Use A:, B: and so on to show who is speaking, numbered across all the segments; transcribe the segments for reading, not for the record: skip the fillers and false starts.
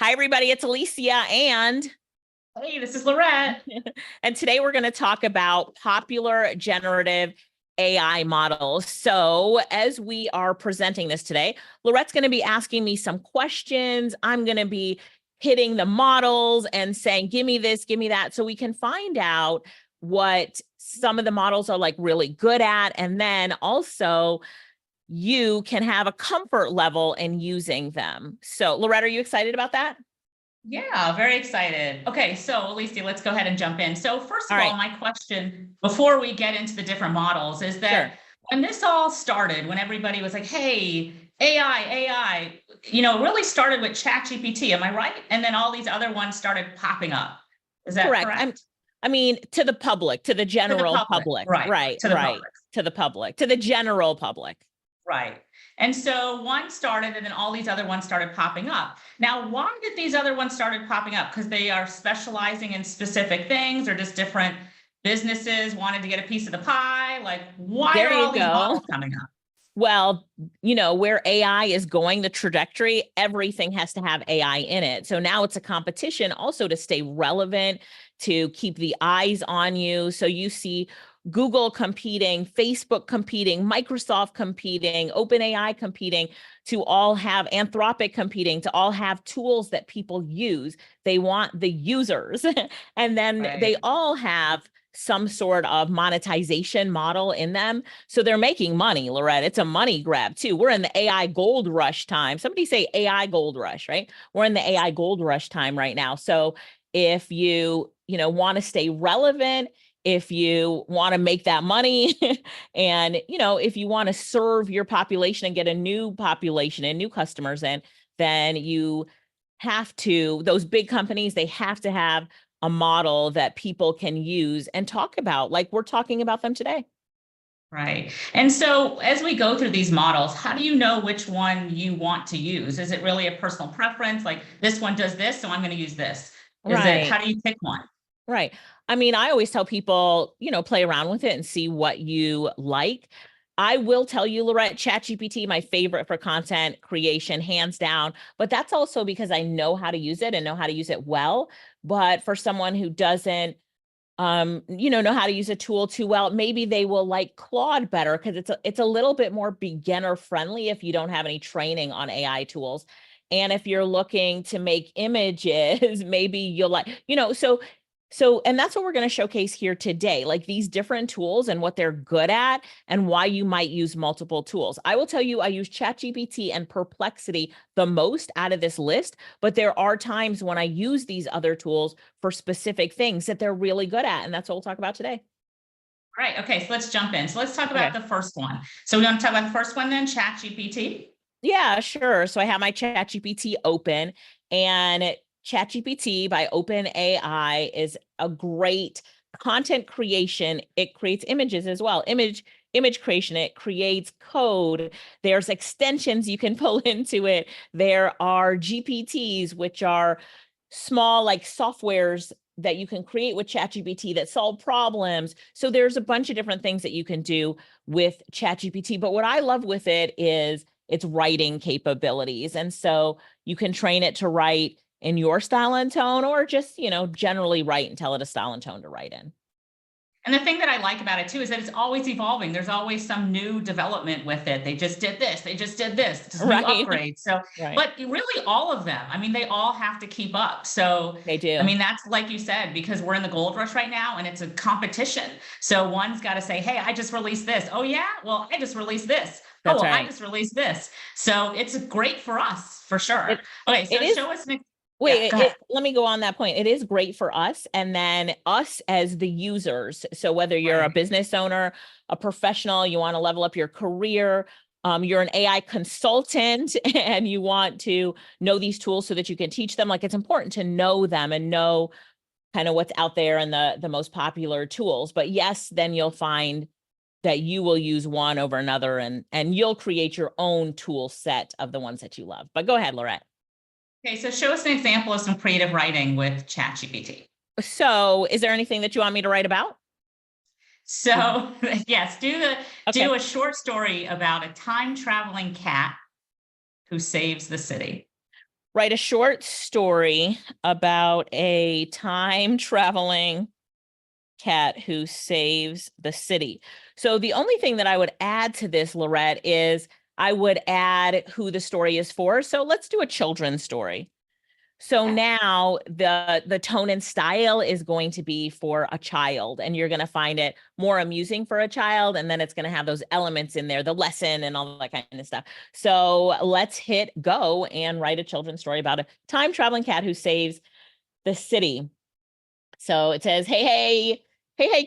A: Hi, everybody. It's Alicia and
B: Hey, this is Lorette.
A: and today we're going to talk about popular generative AI models. So, as we are presenting this today, Lorette's going to be asking me some questions. I'm going to be hitting the models and saying, give me this, give me that, so we can find out what some of the models are like really good at. And then also, you can have a comfort level in using them. So, Lorette, are you excited about that?
B: Yeah, very excited. Okay, so Alicia, let's go ahead and jump in. So first of
A: All
B: all,
A: right.
B: my question before we get into the different models is that
A: Sure.
B: when this all started, when everybody was like, hey, AI, it really started with ChatGPT, am I right? And then all these other ones started popping up. Is that
A: Correct.
B: correct?
A: I mean, to the public, to the
B: To the
A: general
B: public,
A: public.
B: right,
A: Right,
B: to the
A: right.
B: public.
A: To the public, to the general public.
B: Right. And so one started and then all these other ones started popping up. Now, why did these other ones started popping up? Because they are specializing in specific things or just different businesses wanted to get a piece of the pie? Like, why
A: There
B: are
A: you
B: all these
A: go.
B: models coming up?
A: Well, where AI is going, the trajectory, everything has to have AI in it. So now it's a competition also to stay relevant, to keep the eyes on you. So you see Google competing, Facebook competing, Microsoft competing, OpenAI competing, to all have Anthropic competing, to all have tools that people use. They want the users. And then they
B: Right.
A: all have some sort of monetization model in them. So they're making money, Lorette. It's a money grab too. We're in the AI gold rush time. Somebody say AI gold rush, right? We're in the AI gold rush time right now. So if want to stay relevant, if you want to make that money and if you want to serve your population and get a new population and new customers in, then you have to, those big companies, they have to have a model that people can use and talk about, like we're talking about them today.
B: Right. And so as we go through these models, how do you know which one you want to use? Is it really a personal preference? Like this one does this, so I'm going to use this. Is it,
A: Right.
B: how do you pick one?
A: Right. I mean, I always tell people, play around with it and see what you like. I will tell you, Lorette, ChatGPT, my favorite for content creation, hands down. But that's also because I know how to use it and know how to use it well. But for someone who doesn't, know how to use a tool too well, maybe they will like Claude better because it's a little bit more beginner friendly if you don't have any training on AI tools. And if you're looking to make images, maybe you'll like, and that's what we're going to showcase here today, like these different tools and what they're good at and why you might use multiple tools. I will tell you, I use ChatGPT and Perplexity the most out of this list, but there are times when I use these other tools for specific things that they're really good at. And that's what we'll talk about today.
B: Right. Okay. So let's jump in. So let's talk about
A: Okay.
B: the first one. So we want to talk about the first one then, ChatGPT.
A: Yeah, sure. So I have my ChatGPT open, and ChatGPT by OpenAI is a great content creation. It creates images as well. Image creation. It creates code. There's extensions you can pull into it. There are GPTs, which are small like softwares that you can create with ChatGPT that solve problems. So there's a bunch of different things that you can do with ChatGPT. But what I love with it is its writing capabilities. And so you can train it to write in your style and tone, or just, generally write and tell it a style and tone to write in.
B: And the thing that I like about it too is that it's always evolving. There's always some new development with it. They just did this, they just did this, just new
A: Right.
B: upgrades. So,
A: Right.
B: but really all of them, I mean, they all have to keep up. So,
A: They
B: I
A: do.
B: mean, that's like you said, because we're in the gold rush right now and it's a competition. So one's got to say, hey, I just released this. Oh, yeah. Well, I just released this. Oh,
A: That's
B: well, I
A: right.
B: just released this. So it's great for us for sure.
A: It
B: Okay.
A: it
B: So
A: is.
B: show us an, yeah,
A: Wait,
B: go ahead.
A: let me go on that point. It is great for us, and then us as the users. So whether you're a
B: Right.
A: business owner, a professional, you want to level up your career, you're an AI consultant and you want to know these tools so that you can teach them, like it's important to know them and know kind of what's out there and the most popular tools. But yes, then you'll find that you will use one over another, and you'll create your own tool set of the ones that you love. But go ahead, Lorette.
B: Okay. So show us an example of some creative writing with ChatGPT.
A: So is there anything that you want me to write about?
B: So yes, do
A: Okay.
B: a short story about a time traveling cat who saves the city.
A: Write a short story about a time traveling cat who saves the city. So the only thing that I would add to this, Lorette, is I would add who the story is for. So let's do a children's story. So
B: Okay.
A: now the tone and style is going to be for a child, and you're going to find it more amusing for a child, and then it's going to have those elements in there, the lesson and all that kind of stuff. So let's hit go and write a children's story about a time traveling cat who saves the city. So it says, hey,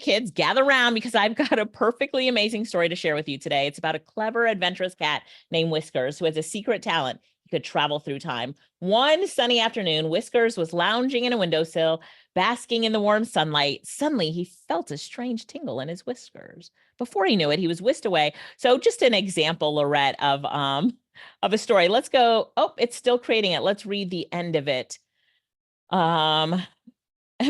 A: kids, gather around because I've got a perfectly amazing story to share with you today. It's about a clever, adventurous cat named Whiskers who has a secret talent. He could travel through time. One sunny afternoon, Whiskers was lounging in a windowsill, basking in the warm sunlight. Suddenly, he felt a strange tingle in his whiskers. Before he knew it, he was whisked away. So just an example, Lorette, of a story. Let's go. Oh, it's still creating it. Let's read the end of it.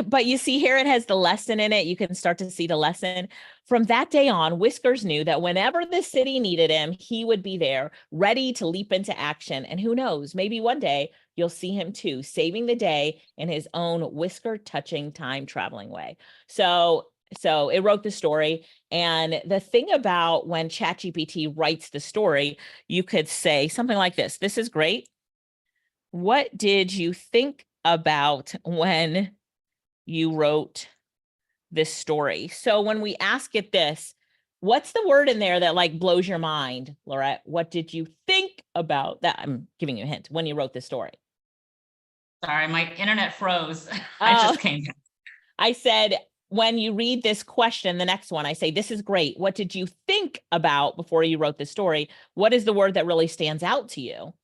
A: But you see here, it has the lesson in it. You can start to see the lesson. From that day on, Whiskers knew that whenever the city needed him, he would be there, ready to leap into action. And who knows, maybe one day you'll see him too, saving the day in his own whisker-touching time-traveling way. So it wrote the story. And the thing about when ChatGPT writes the story, you could say something like this. This is great. What did you think about when you wrote this story? So when we ask it this, what's the word in there that like blows your mind, Lorette? What did you think about that? I'm giving you a hint when you wrote this story.
B: Sorry, my internet froze. I just came back.
A: I said, when you read this question, the next one, I say, this is great. What did you think about before you wrote the story? What is the word that really stands out to you?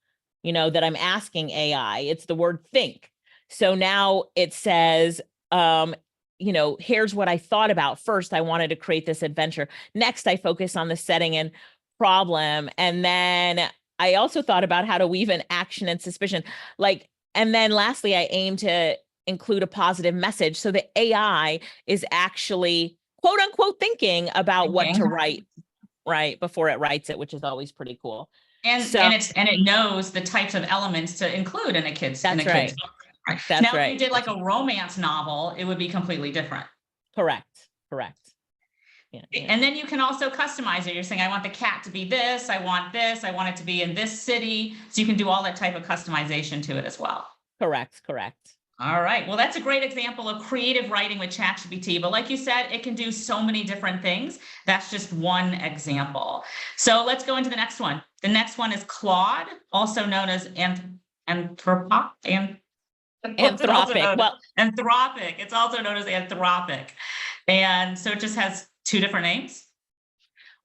A: You know, that I'm asking AI. It's the word think. So now it says, you know, here's what I thought about. First, I wanted to create this adventure. Next, I focus on the setting and problem. And then I also thought about how to weave in action and suspicion. And then lastly, I aim to include a positive message. So the AI is actually quote unquote thinking about what to write, right, before it writes it, which is always pretty cool.
B: And it knows the types of elements to include in a kid's book. Right?
A: That's
B: now,
A: right.
B: if you did like a romance novel, it would be completely different.
A: Correct.
B: Yeah. And then you can also customize it. You're saying, I want the cat to be this, I want it to be in this city. So you can do all that type of customization to it as well.
A: Correct.
B: All right. Well, that's a great example of creative writing with ChatGPT. But like you said, it can do so many different things. That's just one example. So let's go into the next one. The next one is Claude, also known as Anthropic. Anthropic. It's also known as Anthropic. And so it just has two different names.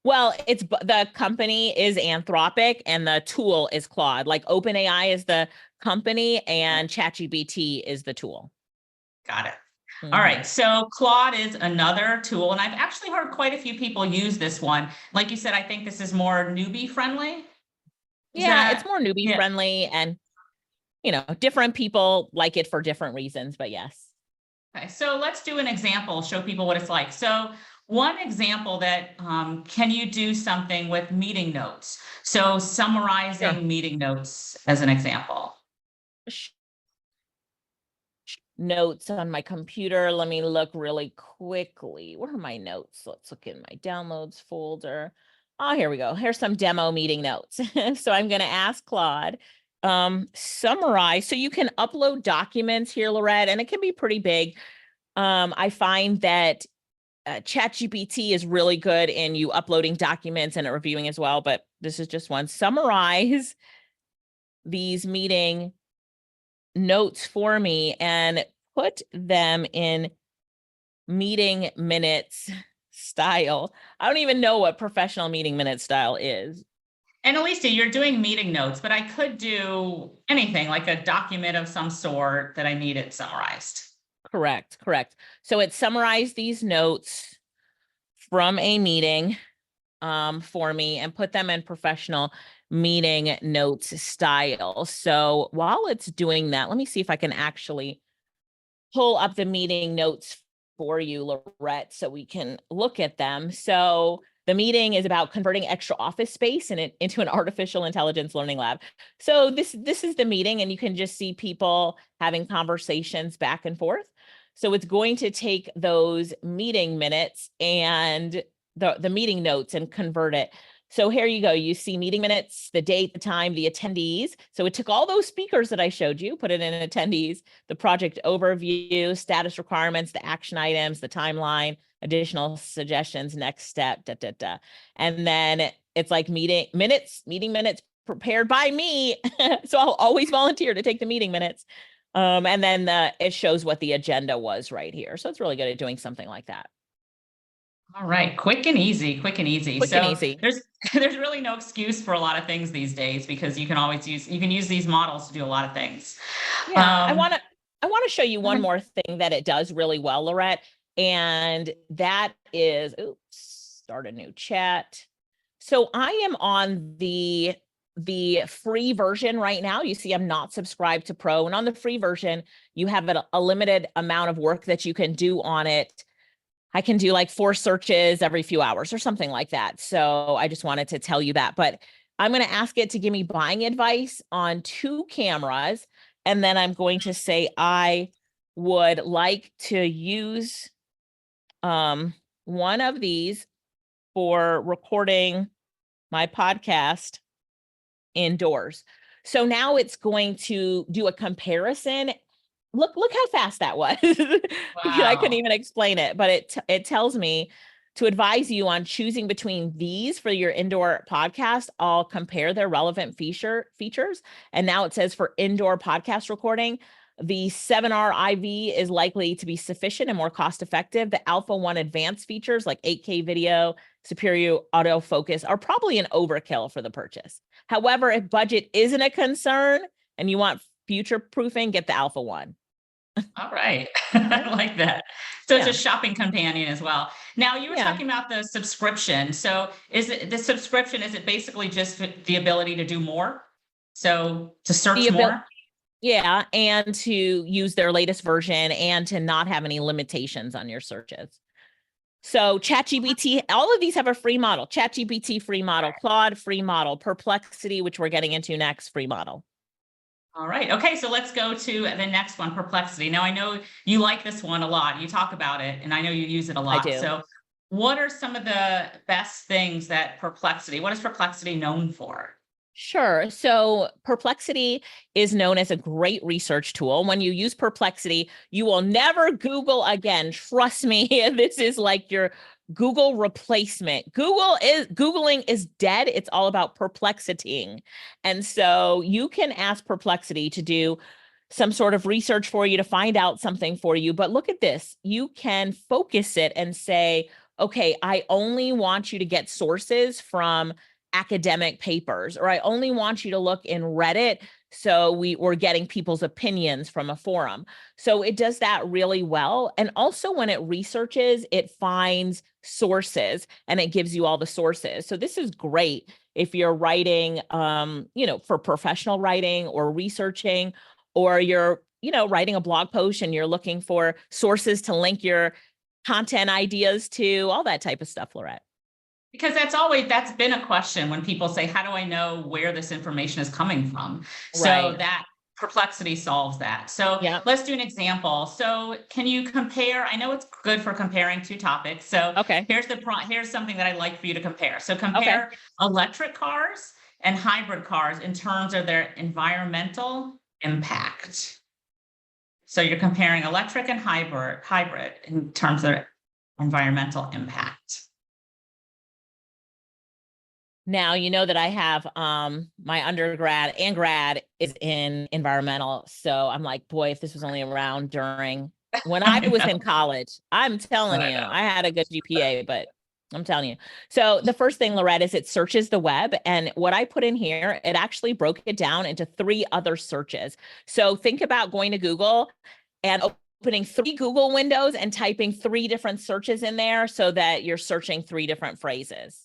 A: Well, the company is Anthropic and the tool is Claude. Like OpenAI is the company and ChatGPT is the tool.
B: Got it. Mm-hmm. All right. So Claude is another tool, and I've actually heard quite a few people use this one. Like you said, I think this is more newbie friendly.
A: It's more newbie friendly, and you know, different people like it for different reasons, but yes.
B: Okay. So let's do an example, show people what it's like. So one example that can you do something with meeting notes? So summarizing meeting notes as an example.
A: Notes on my computer. Let me look really quickly. Where are my notes? Let's look in my downloads folder. Oh, here we go. Here's some demo meeting notes. So I'm going to ask Claude, summarize. So you can upload documents here, Lorette, and it can be pretty big. I find that ChatGPT is really good in you uploading documents and reviewing as well, but this is just one. Summarize these meeting notes for me and put them in meeting minutes style. I don't even know what professional meeting minute style is.
B: And Alicia, you're doing meeting notes, but I could do anything like a document of some sort that I need it summarized.
A: Correct. So it summarized these notes from a meeting for me and put them in professional meeting notes style. So while it's doing that, let me see if I can actually pull up the meeting notes for you, Lorette, so we can look at them. So The meeting is about converting extra office space into an artificial intelligence learning lab. So this is the meeting, and you can just see people having conversations back and forth. So it's going to take those meeting minutes and the meeting notes and convert it. So here you go. You see meeting minutes, the date, the time, the attendees. So it took all those speakers that I showed you, put it in attendees, the project overview, status requirements, the action items, the timeline, additional suggestions, next step, And then it's like meeting minutes prepared by me. So I'll always volunteer to take the meeting minutes. And then it shows what the agenda was right here. So it's really good at doing something like that.
B: All right, quick and easy, quick and easy.
A: Quick and
B: So
A: easy.
B: there's really no excuse for a lot of things these days, because you can use these models to do a lot of things.
A: Yeah, I want to show you one
B: ahead.
A: more thing that it does really well, Lorette, and that is, oops, start a new chat. So I am on the free version right now. You see, I'm not subscribed to Pro, and on the free version, you have a limited amount of work that you can do on it. I can do like 4 searches every few hours or something like that. So I just wanted to tell you that, but I'm going to ask it to give me buying advice on 2 cameras. And then I'm going to say, I would like to use one of these for recording my podcast indoors. So now it's going to do a comparison. Look how fast that was. I couldn't
B: Wow.
A: even explain it, but it tells me to advise you on choosing between these for your indoor podcast. I'll compare their relevant features. And now it says for indoor podcast recording, the 7R IV is likely to be sufficient and more cost effective. The Alpha 1 advanced features like 8K video, superior autofocus are probably an overkill for the purchase. However, if budget isn't a concern and you want future proofing, get the Alpha 1.
B: All right. I like that. So it's
A: Yeah.
B: a shopping companion as well. Now, you were
A: Yeah.
B: talking about the subscription. So is it the subscription, is it basically just the ability to do more? So to search more?
A: Yeah, and to use their latest version and to not have any limitations on your searches. So ChatGPT, all of these have a free model. ChatGPT free model, Claude free model, Perplexity, which we're getting into next, free model.
B: All right. Okay. So let's go to the next one, Perplexity. Now, I know you like this one a lot. You talk about it, and I know you use it a
A: I
B: lot.
A: do.
B: So what are some of the best things that what is Perplexity known for?
A: Sure. So Perplexity is known as a great research tool. When you use Perplexity, you will never Google again. Trust me, this is like your Google replacement. Googling is dead. It's all about perplexitying. And so you can ask Perplexity to do some sort of research for you, to find out something for you. But look at this. You can focus it and say, okay, I only want you to get sources from academic papers, or I only want you to look in Reddit. So we're getting people's opinions from a forum. So it does that really well. And also when it researches, it finds sources and it gives you all the sources. So this is great if you're writing, for professional writing or researching, or you're, writing a blog post and you're looking for sources to link your content ideas to, all that type of stuff, Lorette.
B: Because that's been a question when people say, how do I know where this information is coming from? So
A: Right.
B: that Perplexity solves that. So
A: Yeah.
B: let's do an example. So can you compare? I know it's good for comparing 2 topics. So
A: Okay.
B: here's something that I'd like for you to compare. So compare electric cars and hybrid cars in terms of their environmental impact. So you're comparing electric and hybrid in terms of their environmental impact.
A: Now, you know that I have my undergrad and grad is in environmental. So I'm like, boy, if this was only around during when I was in college, I'm telling you, I had a good GPA, but I'm telling you. So the first thing, Lorette, is it searches the web. And what I put in here, it actually broke it down into 3 other searches. So think about going to Google and opening 3 Google windows and typing 3 different searches in there so that you're searching 3 different phrases.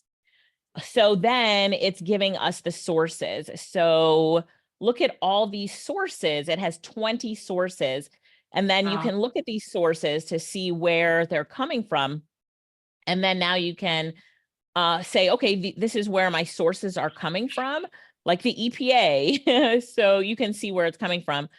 A: So then it's giving us the sources. So look at all these sources. It has 20 sources. And then you can look at these sources to see where they're coming from. And then now you can say, okay, this is where my sources are coming from, like the EPA. So you can see where it's coming from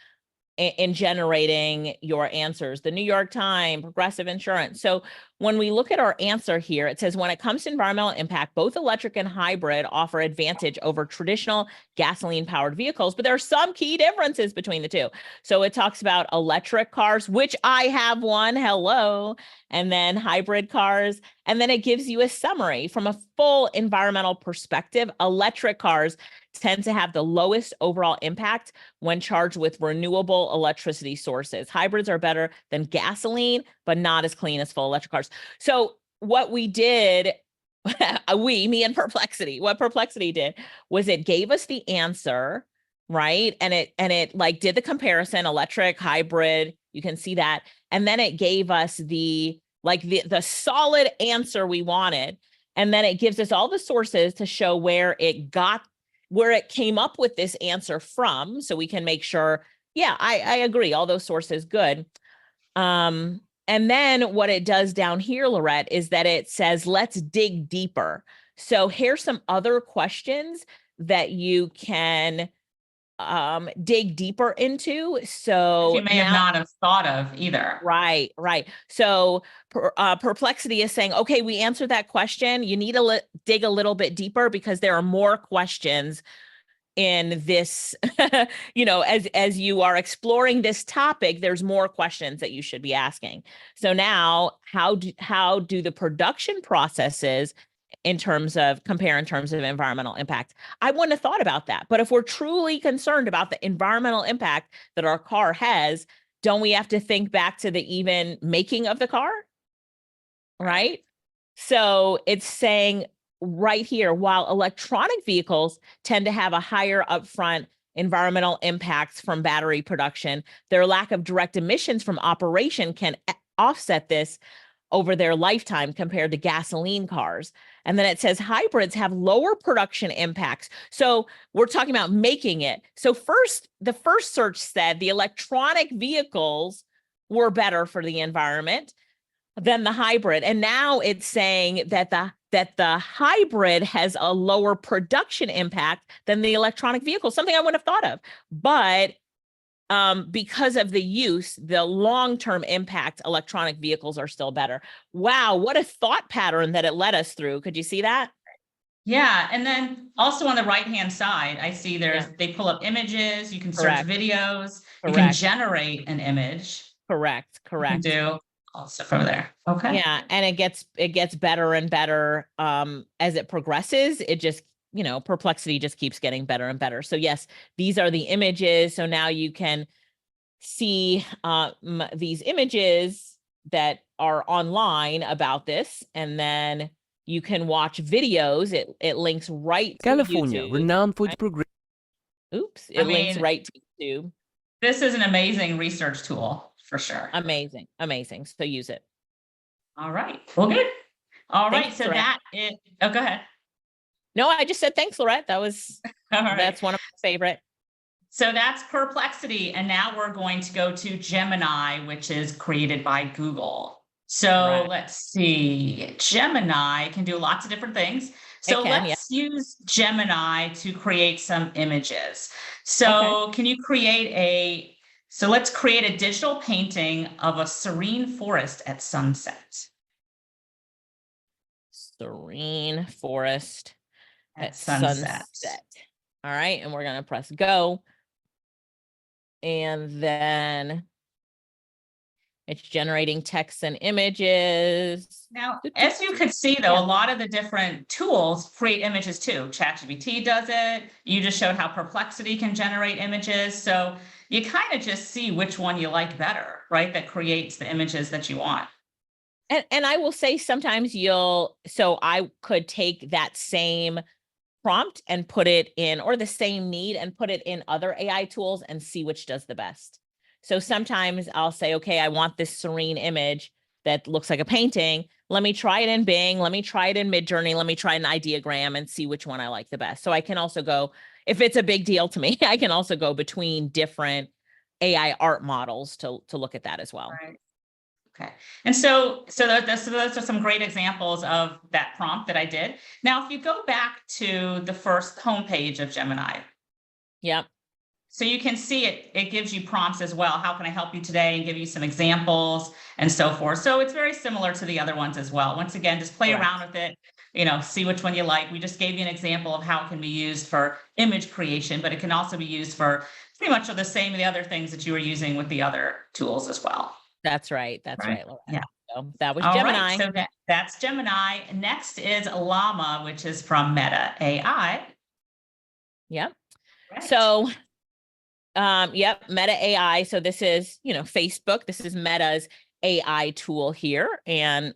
A: in generating your answers. The New York Times, Progressive Insurance. So when we look at our answer here, it says when it comes to environmental impact, both electric and hybrid offer advantage over traditional gasoline powered vehicles, but there are some key differences between the two. So it talks about electric cars, which I have one, hello, and then hybrid cars. And then it gives you a summary from a full environmental perspective. Electric cars tend to have the lowest overall impact when charged with renewable electricity sources. Hybrids are better than gasoline, but not as clean as full electric cars. So what we did, me and Perplexity, what Perplexity did was it gave us the answer, right? And it like did the comparison, electric, hybrid, you can see that. And then it gave us the solid answer we wanted. And then it gives us all the sources to show where it came up with this answer from, so we can make sure, yeah, I agree, all those sources, good. And then what it does down here, Lorette, is that it says, let's dig deeper. So here's some other questions that you can dig deeper into. So
B: you may not have thought of either.
A: Right. So Perplexity is saying, okay, we answered that question. You need to dig a little bit deeper because there are more questions in this, as you are exploring this topic, there's more questions that you should be asking. So now how do the production processes compare in terms of environmental impact? I wouldn't have thought about that. But if we're truly concerned about the environmental impact that our car has, don't we have to think back to the even making of the car? Right? So it's saying right here, while electronic vehicles tend to have a higher upfront environmental impacts from battery production, their lack of direct emissions from operation can offset this over their lifetime compared to gasoline cars. And then it says hybrids have lower production impacts. So we're talking about making it. So the first search said the electronic vehicles were better for the environment than the hybrid. And now it's saying that the hybrid has a lower production impact than the electronic vehicle, something I wouldn't have thought of. But because of the use, the long-term impact, electronic vehicles are still better. Wow, what a thought pattern that it led us through. Could you see that?
B: Yeah. And then also on the right-hand side, I see they pull up images, you can search videos, you can generate an image.
A: Correct.
B: You can do all stuff over there. Okay.
A: Yeah. And it gets better and better as it progresses. It just, Perplexity just keeps getting better and better. So yes, these are the images. So now you can see these images that are online about this, and then you can watch videos. It links right to
C: California,
A: YouTube.
C: renowned for its progress.
A: Oops, it links right to YouTube.
B: This is an amazing research tool for sure.
A: Amazing. So use it.
B: All right. Well, good. All right.
A: Thanks,
B: So
A: Lorette.
B: go ahead.
A: No, I just said thanks, Lorette. That's one of my favorite.
B: So that's Perplexity. And now we're going to go to Gemini, which is created by Google. So let's see. Gemini can do lots of different things. So let's use Gemini to create some images. So can you create let's create a digital painting of a serene forest at sunset.
A: Serene forest at
B: sunset.
A: All right. And we're going to press go. And then it's generating text and images.
B: Now, as you could see, though, a lot of the different tools create images too. ChatGPT does it. You just showed how Perplexity can generate images. So you kind of just see which one you like better, right? That creates the images that you want.
A: And I will say sometimes so I could take that same prompt and put it in, or the same need and put it in other AI tools and see which does the best. So sometimes I'll say, okay, I want this serene image that looks like a painting. Let me try it in Bing. Let me try it in Midjourney. Let me try an ideogram and see which one I like the best. So I can also go, if it's a big deal to me, I can also go between different AI art models to look at that as well.
B: Right. Okay. And so those are some great examples of that prompt that I did. Now, if you go back to the first homepage of Gemini,
A: Yep.
B: so you can see it gives you prompts as well. How can I help you today? And give you some examples and so forth. So it's very similar to the other ones as well. Once again, just play
A: Correct.
B: around with it, see which one you like. We just gave you an example of how it can be used for image creation, but it can also be used for pretty much the same, the other things that you were using with the other tools as well.
A: That's right. That's
B: Right.
A: right, Lorette.
B: Yeah.
A: So that was
B: All right.
A: Gemini.
B: So that's Gemini. Next is Llama, which is from Meta AI.
A: Yep.
B: Right.
A: So, yep, Meta AI. So this is, Facebook. This is Meta's AI tool here, and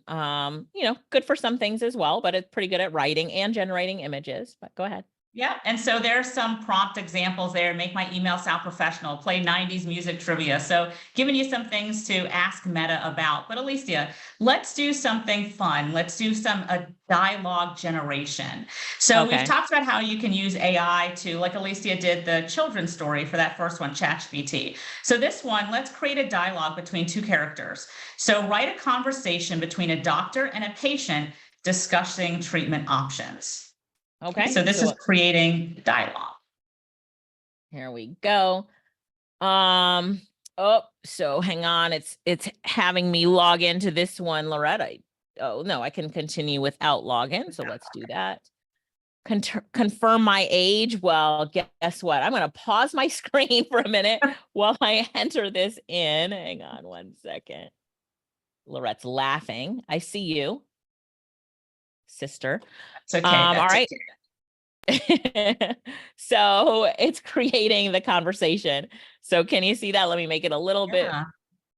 A: good for some things as well, but it's pretty good at writing and generating images. But go ahead.
B: Yeah, and so there's some prompt examples there. Make my email sound professional. Play 90s music trivia. So giving you some things to ask Meta about. But Alicia, let's do something fun. Let's do a dialogue generation. So
A: Okay.
B: we've talked about how you can use AI to, like Alicia did the children's story for that first one, ChatGPT. So this one, let's create a dialogue between two characters. So write a conversation between a doctor and a patient discussing treatment options.
A: Okay.
B: So this is creating dialogue.
A: Here we go. So hang on. It's having me log into this one, Lorette. Oh no, I can continue without login. So let's do that. Confirm my age. Well, guess what? I'm going to pause my screen for a minute while I enter this in. Hang on 1 second. Lorette's laughing. I see you, sister.
B: It's okay.
A: All right. So it's creating the conversation. So can you see that? Let me make it a little bit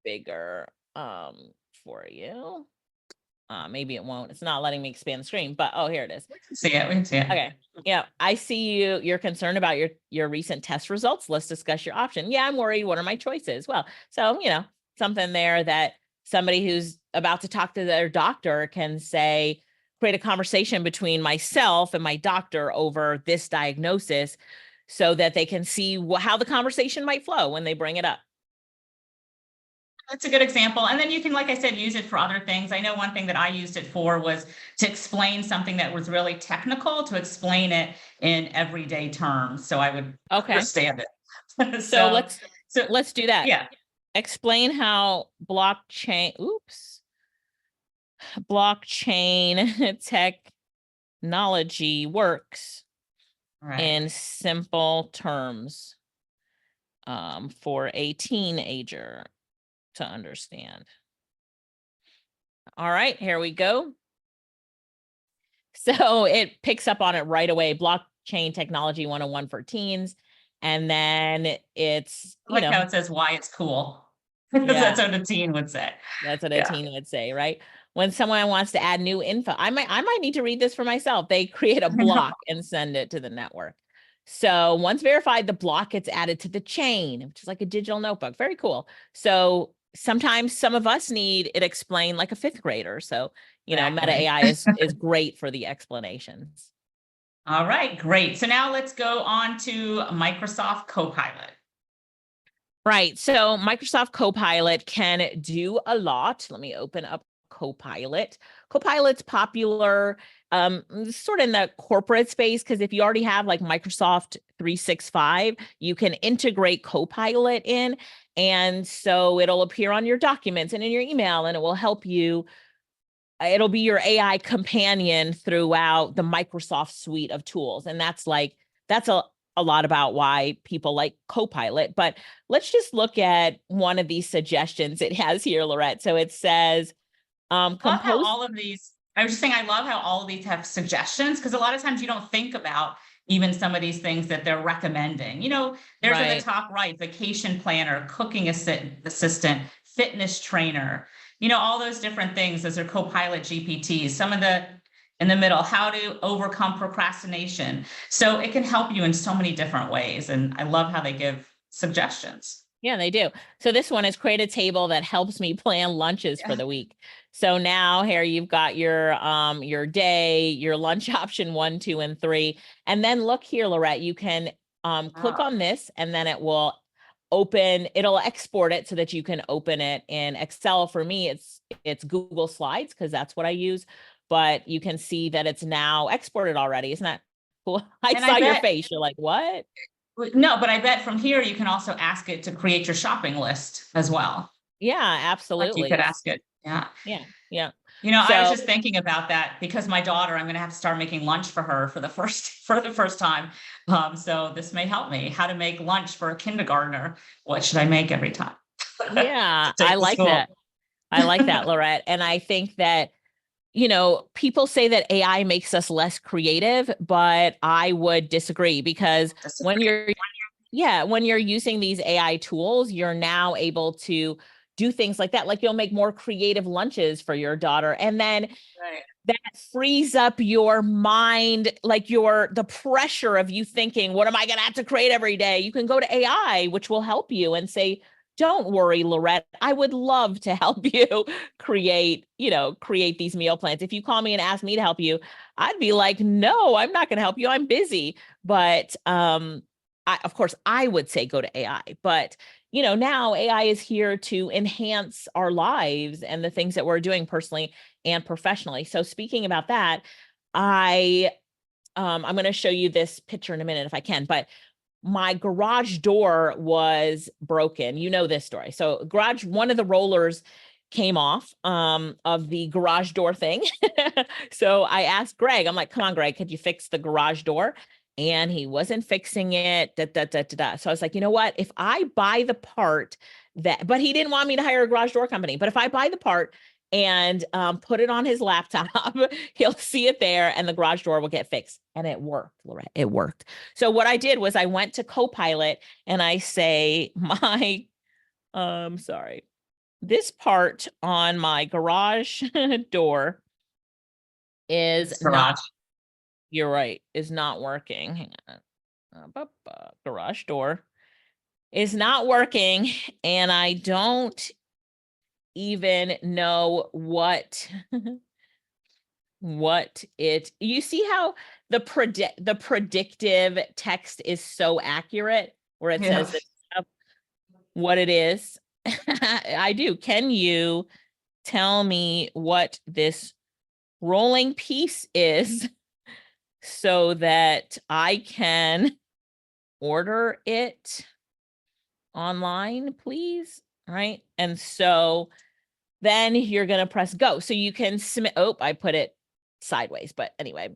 A: bigger for you. Maybe it won't. It's not letting me expand the screen, but here it is.
B: We can see it.
A: Okay. Yeah. I see you. You're concerned about your recent test results. Let's discuss your option. Yeah, I'm worried. What are my choices? Well, so, something there that somebody who's about to talk to their doctor can say, create a conversation between myself and my doctor over this diagnosis so that they can see how the conversation might flow when they bring it up.
B: That's a good example. And then you can, like I said, use it for other things. I know one thing that I used it for was to explain something that was really technical, to explain it in everyday terms. So I would understand it.
A: So let's do that.
B: Yeah.
A: Explain how blockchain technology works in simple terms for a teenager to understand. All right, here we go. So it picks up on it right away. Blockchain technology 101 for teens. And then it's,
B: how it says why it's cool. That's what a teen would say.
A: That's what a teen would say, right? When someone wants to add new info, I might need to read this for myself. They create a block and send it to the network. So once verified, the block gets added to the chain, which is like a digital notebook. Very cool. So sometimes some of us need it explained like a fifth grader. So, Meta AI is great for the explanations.
B: All right, great. So now let's go on to Microsoft CoPilot.
A: Right. So Microsoft CoPilot can do a lot. Let me open up CoPilot. CoPilot's popular sort of in the corporate space, because if you already have like Microsoft 365, you can integrate CoPilot in. And so it'll appear on your documents and in your email, and it will help you. It'll be your AI companion throughout the Microsoft suite of tools. And that's a lot about why people like CoPilot. But let's just look at one of these suggestions it has here, Lorette. So it says,
B: compose all of these. I was just saying, I love how all of these have suggestions, because a lot of times you don't think about even some of these things that they're recommending. There's at the top right, vacation planner, cooking assistant, fitness trainer, all those different things. Those are CoPilot GPTs. Some of in the middle, how to overcome procrastination. So it can help you in so many different ways. And I love how they give suggestions.
A: Yeah, they do. So this one is create a table that helps me plan lunches for the week. So now here you've got your day, your lunch option 1, 2, and 3. And then look here, Lorette, you can click on this, and then it will it'll export it so that you can open it in Excel. For me, it's Google Slides because that's what I use, but you can see that it's now exported already. Isn't that cool? I
B: And
A: saw
B: I
A: your
B: bet,
A: face. You're like, what?
B: no, but I bet from here you can also ask it to create your shopping list as well.
A: Yeah,
B: Like you could
A: absolutely.
B: ask it. Yeah.
A: Yeah, yeah.
B: You know, I was
A: So
B: just thinking about that because my daughter, I'm going to have to start making lunch for her for the first time. So this may help me how to make lunch for a kindergartner. What should I make every time
A: yeah,
B: to
A: I
B: take to
A: like
B: school?
A: that. I like that, Lorette. And I think that, people say that AI makes us less creative, but I would disagree because when
B: Disagree.
A: you're, yeah, when you're using these AI tools, you're now able to do things like that. Like you'll make more creative lunches for your daughter. And then
B: Right.
A: that frees up your mind, like the pressure of you thinking, what am I going to have to create every day? You can go to AI, which will help you and say, don't worry, Lorette, I would love to help you create these meal plans. If you call me and ask me to help you, I'd be like, no, I'm not going to help you. I'm busy. But of course, I would say go to AI, but now AI is here to enhance our lives and the things that we're doing personally and professionally. So speaking about that, I'm going to show you this picture in a minute if I can, but my garage door was broken. You know this story. So one of the rollers came off of the garage door thing. So I asked Greg, I'm like, come on, Greg, could you fix the garage door? And he wasn't fixing it. So I was like, you know what? If I buy the part but he didn't want me to hire a garage door company. But if I buy the part and put it on his laptop, he'll see it there and the garage door will get fixed. And it worked, Lorette. It worked. So what I did was I went to CoPilot and I say, sorry, this part on my garage door is
B: It's
A: not,
B: garage.
A: you're right, is not working. Hang on. Garage door is not working. And I don't even know what you see how the predictive text is so accurate where it
B: Yeah.
A: says that what it is. I do. Can you tell me what this rolling piece is so that I can order it online, please? Right. And so then you're going to press go. So you can submit. Oh, I put it sideways, but anyway.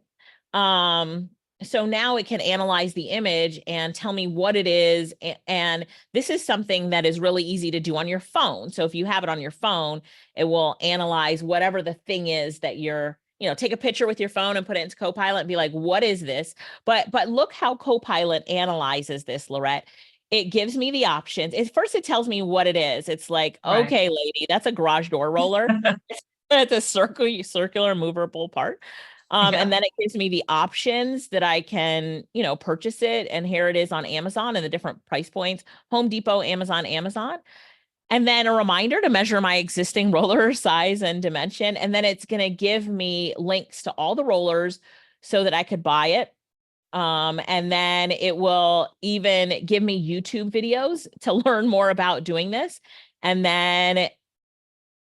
A: So now it can analyze the image and tell me what it is. And this is something that is really easy to do on your phone. So if you have it on your phone, it will analyze whatever the thing is that you're, take a picture with your phone and put it into CoPilot and be like, what is this? But look how CoPilot analyzes this, Lorette. It gives me the options. First, it tells me what it is. It's like,
B: Right.
A: okay, lady, that's a garage door roller. It's a circular movable part.
B: Yeah.
A: And then it gives me the options that I can, purchase it. And here it is on Amazon and the different price points, Home Depot, Amazon. And then a reminder to measure my existing roller size and dimension. And then it's going to give me links to all the rollers so that I could buy it. And then it will even give me YouTube videos to learn more about doing this. And then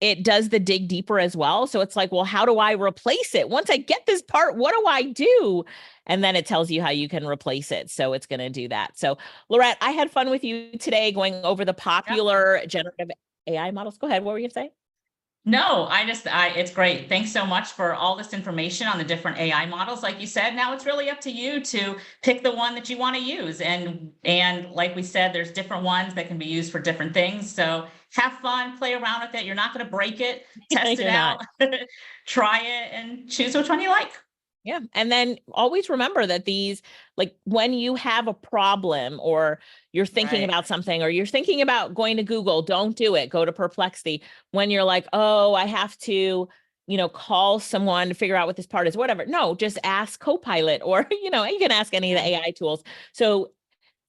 A: it does the dig deeper as well. So it's like, well, how do I replace it? Once I get this part, what do I do? And then it tells you how you can replace it. So it's going to do that. So Lorette, I had fun with you today going over the popular generative AI models. Go ahead. What were you going to say?
B: No, it's great. Thanks so much for all this information on the different AI models. Like you said, now it's really up to you to pick the one that you want to use. And like we said, there's different ones that can be used for different things. So have fun, play around with it. You're not going to break it, test it
A: You're not.
B: out, try it and choose which one you like.
A: Yeah. And then always remember that like when you have a problem or you're thinking
B: Right.
A: about something or you're thinking about going to Google, don't do it. Go to Perplexity. When you're like, oh, I have to, call someone to figure out what this part is, whatever. No, just ask CoPilot or, you can ask any of the AI tools. So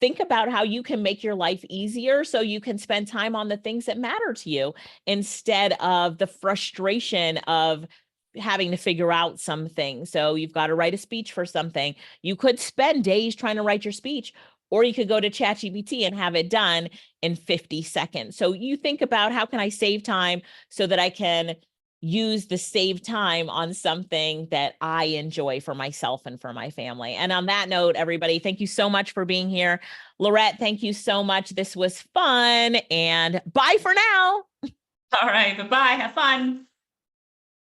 A: think about how you can make your life easier so you can spend time on the things that matter to you instead of the frustration of having to figure out something. So you've got to write a speech for something. You could spend days trying to write your speech, or you could go to ChatGPT and have it done in 50 seconds. So you think about, how can I save time so that I can use the saved time on something that I enjoy for myself and for my family. And on that note, everybody, thank you so much for being here. Lorette, thank you so much. This was fun, and bye for now.
B: All right, bye-bye. Have fun.